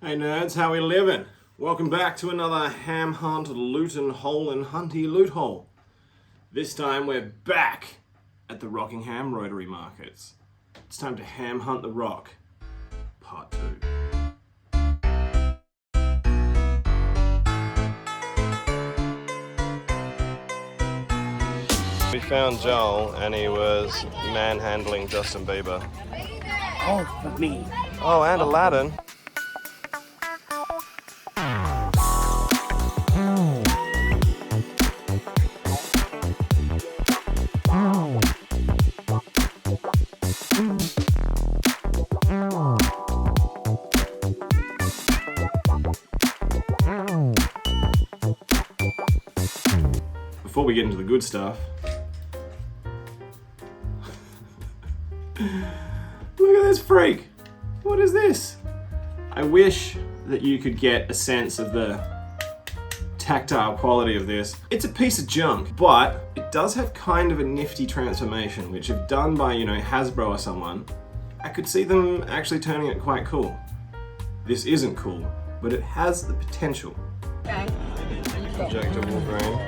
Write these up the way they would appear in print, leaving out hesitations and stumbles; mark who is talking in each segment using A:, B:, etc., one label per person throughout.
A: Hey nerds, how we living? Welcome back to another ham hunt, lootin' hole and hunty loot hole. This time we're back at the Rockingham rotary markets. It's time to ham hunt the rock, part 2. We found Joel and he was manhandling Justin Bieber.
B: Oh, for me.
A: Oh, and Aladdin. Before we get into the good stuff, look at this freak! What is this? I wish that you could get a sense of the tactile quality of this. It's a piece of junk, but it does have kind of a nifty transformation, which if done by, Hasbro or someone, I could see them actually turning it quite cool. This isn't cool, but it has the potential.
C: Okay.
A: Projector Wolverine.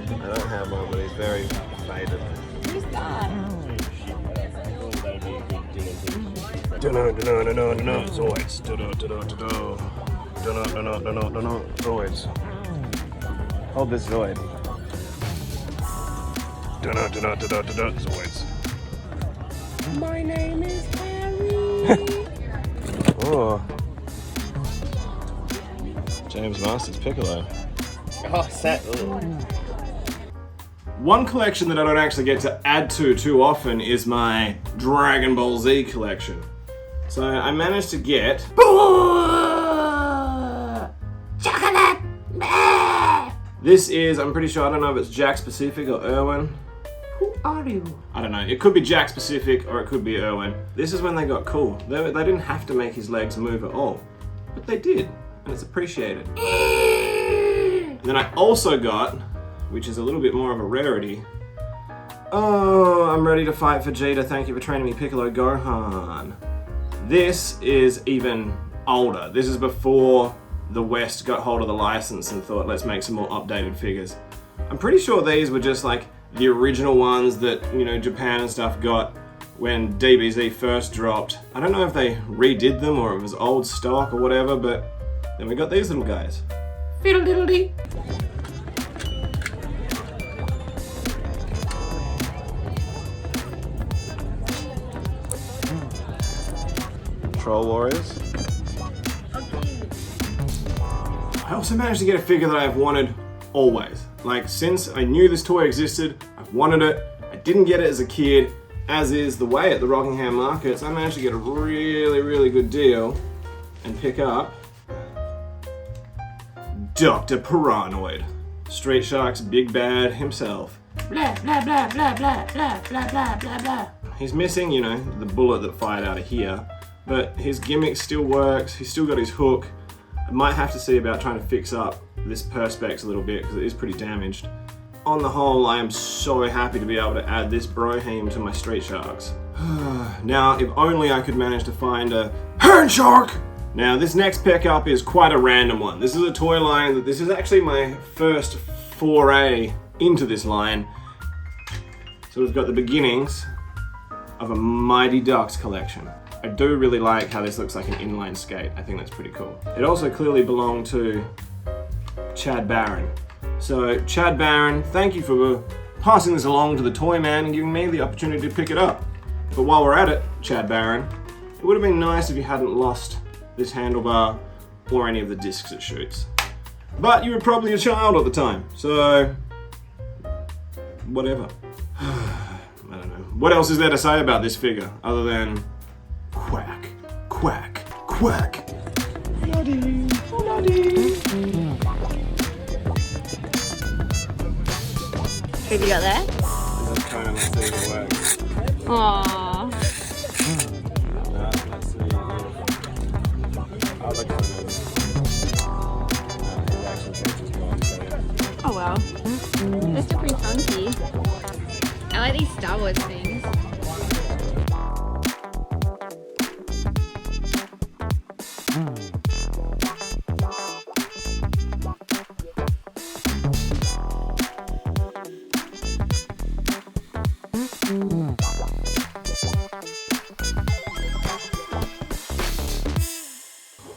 A: I don't have one, but he's very faded.
C: Who's that?
A: Zoids. Zoids. Hold this Zoid. Zoids.
C: My name is Harry.
A: Oh. James Masters Piccolo.
B: Oh, set.
A: One collection that I don't actually get to add to too often is my Dragon Ball Z collection. So I managed to get chocolate. This is, I'm pretty sure, I don't know if it's Jack Specific or Irwin. Who are you? I don't know. It could be Jack Specific or it could be Irwin. This is when they got cool. They didn't have to make his legs move at all, but they did, and it's appreciated. And then I also got, which is a little bit more of a rarity. Oh, I'm ready to fight Vegeta. Thank you for training me, Piccolo Gohan. This is even older. This is before the West got hold of the license and thought, let's make some more updated figures. I'm pretty sure these were just like the original ones that, Japan and stuff got when DBZ first dropped. I don't know if they redid them or it was old stock or whatever, but then we got these little guys. Fiddle-diddle-dee. Troll Warriors. I also managed to get a figure that I've wanted always. Like, since I knew this toy existed, I've wanted it. I didn't get it as a kid, as is the way at the Rockingham markets. I managed to get a really, really good deal and pick up Dr. Paranoid. Street Shark's big bad himself. Blah, blah, blah, blah, blah, blah, blah, blah, blah, blah. He's missing, the bullet that fired out of here. But his gimmick still works, he's still got his hook. I might have to see about trying to fix up this perspex a little bit because it is pretty damaged. On the whole, I am so happy to be able to add this Brohim to my Street Sharks. Now, if only I could manage to find a Hand Shark! Now, this next pickup is quite a random one. This is a toy line this is actually my first foray into this line. So we've got the beginnings of a Mighty Ducks collection. I do really like how this looks like an inline skate. I think that's pretty cool. It also clearly belonged to Chad Barron. So Chad Barron, thank you for passing this along to the toy man and giving me the opportunity to pick it up. But while we're at it, Chad Barron, it would have been nice if you hadn't lost this handlebar or any of the discs it shoots. But you were probably a child at the time, so whatever. I don't know. What else is there to say about this figure other than quack, quack, quack. Bloody, bloody.
C: Have you got that?
A: This is kind of let's see if it works.
C: Aww.
A: Let's see. Other colors.
C: Oh wow. They're still pretty funky. I like these Star Wars things.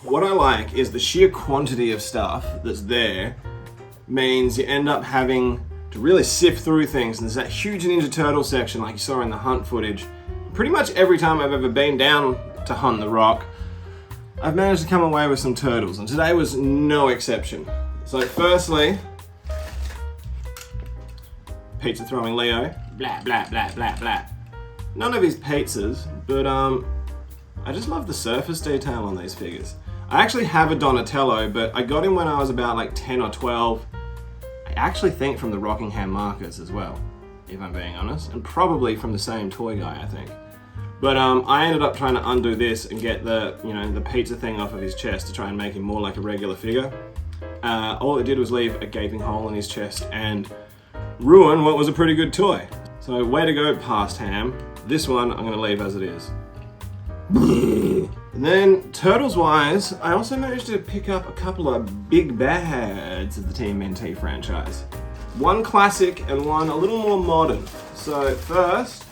A: what I like is the sheer quantity of stuff that's there means you end up having to really sift through things. And there's that huge Ninja Turtle section like you saw in the hunt footage. Pretty much every time I've ever been down to hunt the rock, I've managed to come away with some turtles, and today was no exception. So firstly, pizza throwing Leo, blah, blah, blah, blah, blah. None of his pizzas, but I just love the surface detail on these figures. I actually have a Donatello, but I got him when I was about like 10 or 12. I actually think from the Rockingham markets as well, if I'm being honest, and probably from the same toy guy, I think. But I ended up trying to undo this and get the, the pizza thing off of his chest to try and make him more like a regular figure. All it did was leave a gaping hole in his chest and ruin what was a pretty good toy. So way to go, Past Ham. This one I'm gonna leave as it is. And then Turtles-wise, I also managed to pick up a couple of big bads of the TMNT franchise. One classic and one a little more modern. So first,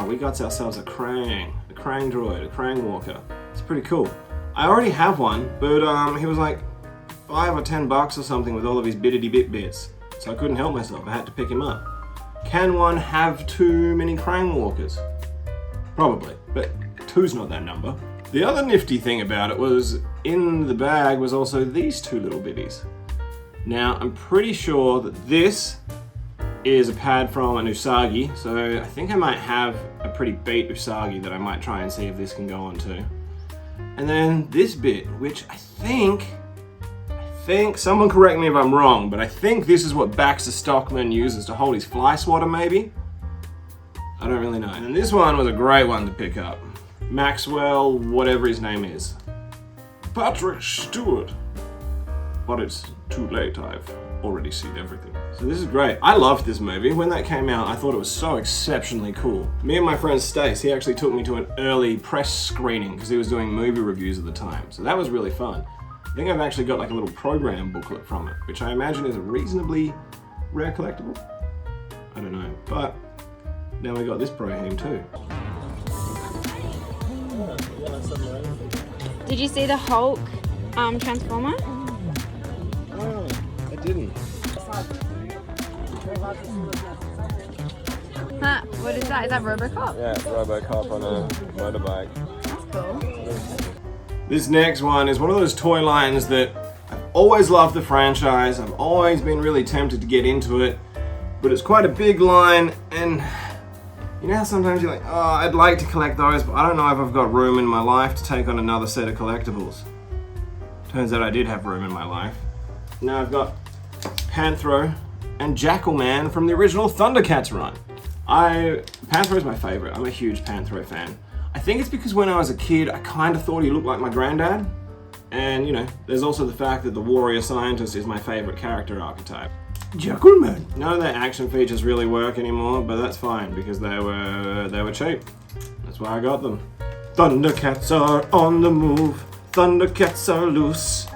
A: we got ourselves a Krang droid, a Krang walker. It's pretty cool. I already have one, but he was like $5 or $10 or something with all of his bittity bits. So I couldn't help myself, I had to pick him up. Can one have too many Krang walkers? Probably, but two's not that number. The other nifty thing about it was, in the bag was also these two little biddies. Now, I'm pretty sure that this is a pad from an Usagi, so I think I might have a pretty beat Usagi that I might try and see if this can go on to. And then this bit, which I think, someone correct me if I'm wrong, but I think this is what Baxter Stockman uses to hold his fly swatter, maybe? I don't really know. And this one was a great one to pick up. Maxwell, whatever his name is. Patrick Stewart. But it's too late, I've already seen everything. So this is great. I loved this movie. When that came out, I thought it was so exceptionally cool. Me and my friend Stace, he actually took me to an early press screening because he was doing movie reviews at the time. So that was really fun. I think I've actually got like a little program booklet from it, which I imagine is a reasonably rare collectible. I don't know, but now we got this Brohim too.
C: Did you see the Hulk Transformer?
A: Oh, I didn't.
C: Huh, what is that? Is that Robocop?
B: Yeah, Robocop on a motorbike.
C: That's cool.
A: This next one is one of those toy lines that I've always loved the franchise. I've always been really tempted to get into it, but it's quite a big line, and you know how sometimes you're like, oh, I'd like to collect those, but I don't know if I've got room in my life to take on another set of collectibles. Turns out I did have room in my life. Now I've got Panthro and Jackalman from the original Thundercats run. Panthro is my favorite. I'm a huge Panthro fan. I think it's because when I was a kid, I kind of thought he looked like my granddad. And, there's also the fact that the warrior scientist is my favorite character archetype. Jackalman! None of their action features really work anymore, but that's fine because they were cheap. That's why I got them. Thundercats are on the move. Thundercats are loose.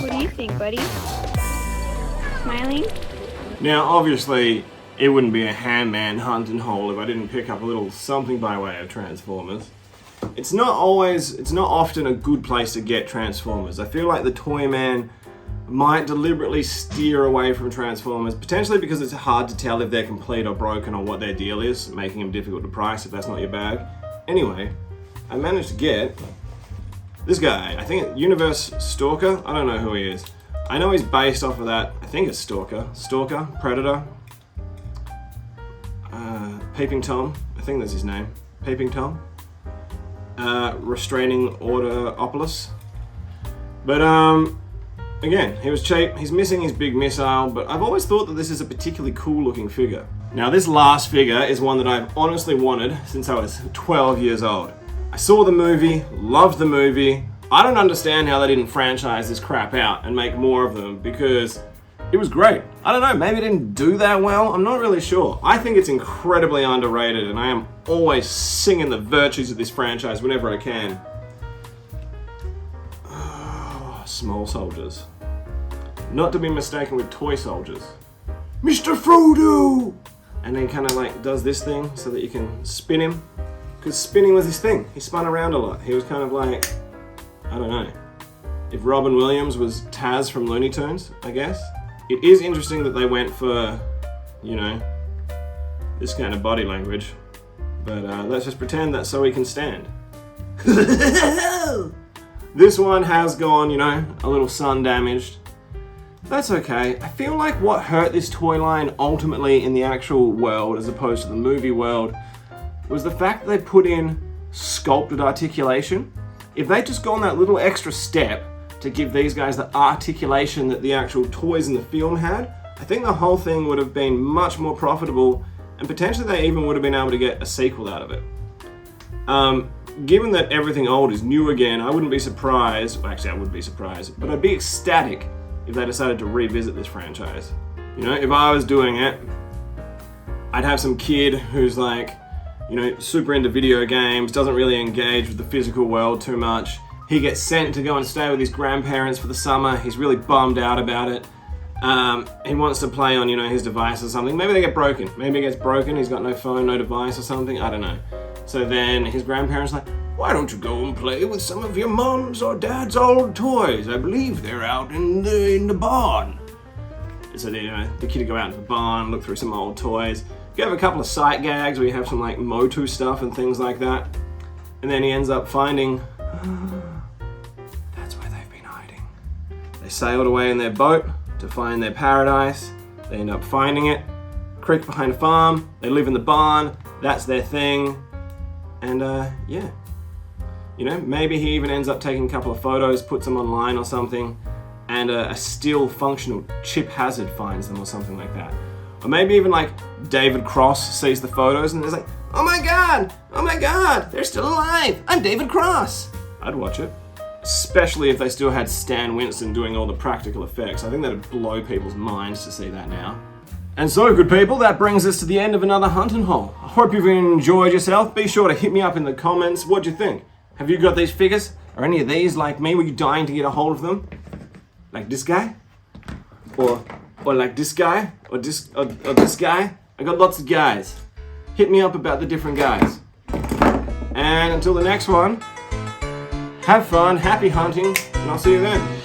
C: What do you think, buddy? Smiling?
A: Now, obviously, it wouldn't be a Ham-Man hunt and haul if I didn't pick up a little something by way of Transformers. It's not often a good place to get Transformers. I feel like the Toy Man might deliberately steer away from Transformers, potentially because it's hard to tell if they're complete or broken or what their deal is, making them difficult to price if that's not your bag. Anyway, I managed to get this guy. I think Universe Stalker. I don't know who he is. I know he's based off of that. I think it's Stalker, Predator. Peeping Tom, I think that's his name. Peeping Tom. Restraining Orderopolis. But again, he was cheap. He's missing his big missile, but I've always thought that this is a particularly cool looking figure. Now this last figure is one that I've honestly wanted since I was 12 years old. I saw the movie, loved the movie. I don't understand how they didn't franchise this crap out and make more of them because it was great. I don't know, maybe it didn't do that well. I'm not really sure. I think it's incredibly underrated and I am always singing the virtues of this franchise whenever I can. Oh, small soldiers. not to be mistaken with toy soldiers. Mr. Frodo! And then kind of like does this thing so that you can spin him. Because spinning was his thing. He spun around a lot. He was kind of like, I don't know, if Robin Williams was Taz from Looney Tunes, I guess. It is interesting that they went for, you know, this kind of body language. But let's just pretend that's so he can stand. This one has gone, you know, a little sun damaged. That's okay. I feel like what hurt this toy line ultimately in the actual world as opposed to the movie world was the fact that they put in sculpted articulation. If they'd just gone that little extra step to give these guys the articulation that the actual toys in the film had, I think the whole thing would have been much more profitable, and potentially they even would have been able to get a sequel out of it. Given that everything old is new again, I wouldn't be surprised, well, actually I would be surprised, but I'd be ecstatic if they decided to revisit this franchise. You know, if I was doing it, I'd have some kid who's like, you know, super into video games, doesn't really engage with the physical world too much. He gets sent to go and stay with his grandparents for the summer. He's really bummed out about it. He wants to play on, you know, his device or something. Maybe they get broken. Maybe it gets broken. He's got no phone, no device or something. I don't know. So then his grandparents are like, why don't you go and play with some of your mom's or dad's old toys? I believe they're out in the barn. So then, you know, the kid would go out into the barn, look through some old toys. You have a couple of sight gags where you have some like Motu stuff and things like that. And then he ends up finding, that's where they've been hiding. They sailed away in their boat to find their paradise. They end up finding it. Creek behind a farm. They live in the barn. That's their thing. And yeah. You know, maybe he even ends up taking a couple of photos, puts them online or something, and a still functional Chip Hazard finds them or something like that. Or maybe even like David Cross sees the photos and is like, oh my god, they're still alive, I'm David Cross. I'd watch it. Especially if they still had Stan Winston doing all the practical effects. I think that'd blow people's minds to see that now. And so, good people, that brings us to the end of another Hunt and Haul. I hope you've enjoyed yourself. Be sure to hit me up in the comments. What'd you think? Have you got these figures? Are any of these like me? Were you dying to get a hold of them? Like this guy? Or like this guy? Or this guy? I got lots of guys. Hit me up about the different guys. And until the next one, have fun, happy hunting, and I'll see you then.